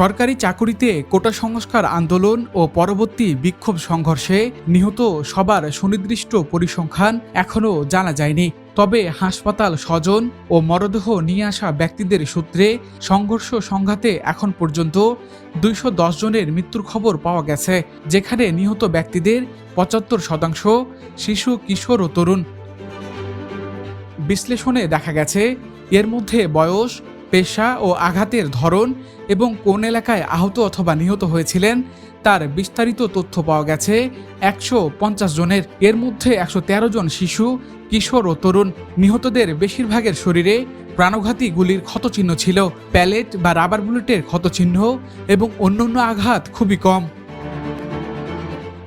সরকারি চাকুরিতে কোটা সংস্কার আন্দোলন ও পরবর্তী বিক্ষোভ সংঘর্ষে নিহত সবার সুনির্দিষ্ট পরিসংখ্যান এখনও জানা যায়নি। তবে হাসপাতাল স্বজন ও মরদেহ নিয়ে আসা ব্যক্তিদের সূত্রে সংঘর্ষ সংঘাতে এখন পর্যন্ত 210 জনের মৃত্যুর খবর পাওয়া গেছে, যেখানে নিহত ব্যক্তিদের 75% শিশু, কিশোর ও তরুণ। বিশ্লেষণে দেখা গেছে এর মধ্যে বয়স, পেশা ও আঘাতের ধরন এবং কোন এলাকায় আহত অথবা নিহত হয়েছিলেন তার বিস্তারিত তথ্য পাওয়া গেছে 150 জনের। এর মধ্যে 113 জন শিশু, কিশোর ও তরুণ। নিহতদের বেশিরভাগের শরীরে প্রাণঘাতী গুলির ক্ষতচিহ্ন ছিল, প্যালেট বা রাবার বুলেটের ক্ষতচিহ্ন এবং অন্যান্য আঘাত খুবই কম।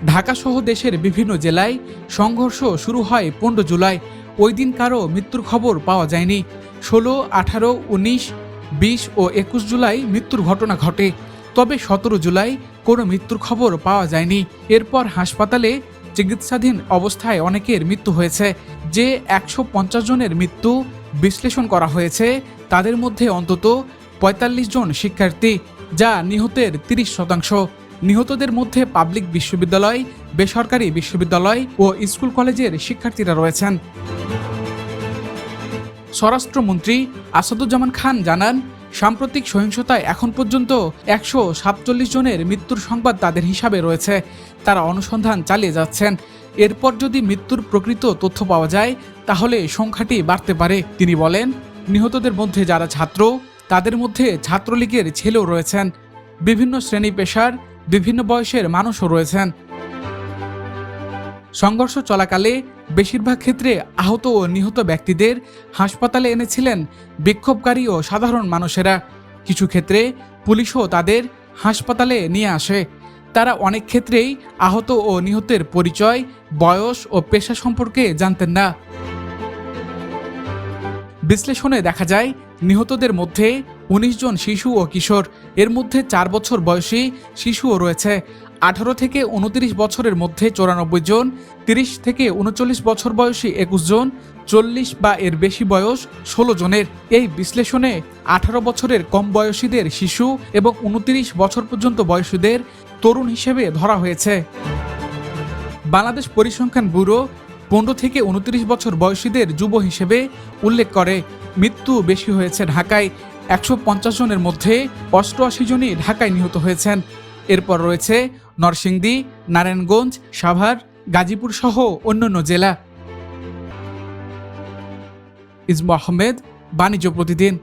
ঢাকাসহ দেশের বিভিন্ন জেলায় সংঘর্ষ শুরু হয় 15 জুলাই। ওই দিন কারো মৃত্যুর খবর পাওয়া যায়নি। 16, 18, 19, 20 ও 21 জুলাই মৃত্যুর ঘটনা ঘটে, তবে 17 জুলাই কোনো মৃত্যুর খবর পাওয়া যায়নি। এরপর হাসপাতালে চিকিৎসাধীন অবস্থায় অনেকের মৃত্যু হয়েছে। যে 150 জনের মৃত্যু বিশ্লেষণ করা হয়েছে তাদের মধ্যে অন্তত 45 জন শিক্ষার্থী, যা নিহতের 30%। নিহতদের মধ্যে পাবলিক বিশ্ববিদ্যালয়, বেসরকারি বিশ্ববিদ্যালয় ও স্কুল কলেজের শিক্ষার্থীরা রয়েছেন। স্বরাষ্ট্রমন্ত্রী আসাদুজ্জামান খান জানান, সাম্প্রতিক সহিংসতায় এখন পর্যন্ত 147 জনের মৃত্যুর সংবাদ তাদের হিসাবে রয়েছে। তারা অনুসন্ধান চালিয়ে যাচ্ছেন। এরপর যদি মৃত্যুর প্রকৃত তথ্য পাওয়া যায় তাহলে সংখ্যাটি বাড়তে পারে। তিনি বলেন, নিহতদের মধ্যে যারা ছাত্র, তাদের মধ্যে ছাত্রলীগের ছেলেও রয়েছেন। বিভিন্ন শ্রেণী পেশার, বিভিন্ন বয়সের মানুষও রয়েছেন। সংঘর্ষ চলাকালে বেশিরভাগ ক্ষেত্রে আহত ও নিহত ব্যক্তিদের হাসপাতালে এনেছিলেন বিক্ষোভকারী ও সাধারণ মানুষেরা। কিছু ক্ষেত্রে পুলিশও তাদের হাসপাতালে নিয়ে আসে। তারা অনেক ক্ষেত্রেই আহত ও নিহতের পরিচয়, বয়স ও পেশা সম্পর্কে জানতেন না। বিশ্লেষণে দেখা যায় নিহতদের মধ্যে 19 জন শিশু ও কিশোর। এর মধ্যে 4 বছর বয়সী শিশুও রয়েছে। 18 থেকে 29 বছরের মধ্যে 94 জন, 30 থেকে 39 বছর বয়সী 21 জন, 40 বা এর বেশি বয়স 16 জনের। এই বিশ্লেষণে 18 বছরের কম বয়সীদের শিশু এবং 29 বছর পর্যন্ত বয়সীদের তরুণ হিসেবে ধরা হয়েছে। বাংলাদেশ পরিসংখ্যান ব্যুরো 15 থেকে 29 বছর বয়সীদের যুব হিসেবে উল্লেখ করে। মৃত্যু বেশি হয়েছে ঢাকায়। 150 জনের মধ্যে 88 জনই ঢাকায় নিহত হয়েছেন। এরপর রয়েছে নরসিংদী, নারায়ণগঞ্জ, সাভার, গাজীপুর সহ অন্যান্য জেলা। ইসমু আহমেদ, বাণিজ্য প্রতিদিন।